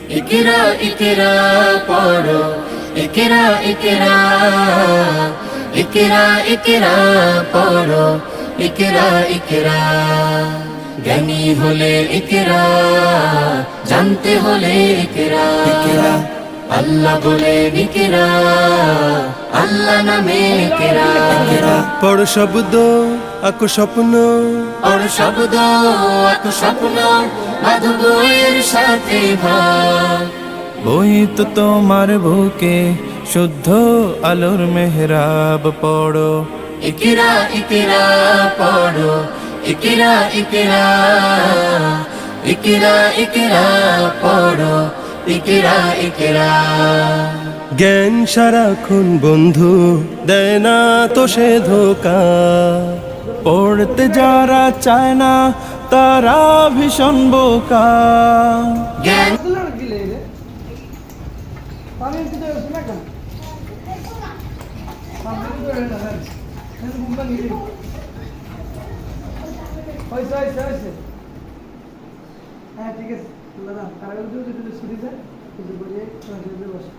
ইকরা ইকরা পড়ো, ইকরা ইকরা, ইকরা ইকরা পড়ো, ইকরা ইকরা। জ্ঞানী হলে ইকরা, জানতে হলে ইকরা। আল্লাহ বলে ইকরা, আল্লাহ নামে ইকরা। পড় শব্দ আঁকো স্বপ্ন, পড় শব্দ আঁকো স্বপ্ন, বাঁধো বইয়ের সাথে ভাগ। বই তো তোমার বুকে শুদ্ধ আলোর মেহরাব পড়ো। ইকরা ইকরা পড়ো, ইকরা ইকরা, ইকরা ইকরা পড়ো, ইকরা ইকরা। জ্ঞান সারাক্ষণ বন্ধু দেয় না তো সে ধোকা। পড়তে যারা চায় না তারা ভীষণ বোকা। জ্ঞান হ্যাঁ ঠিক আছে, তারা ছুটি যায়, বসে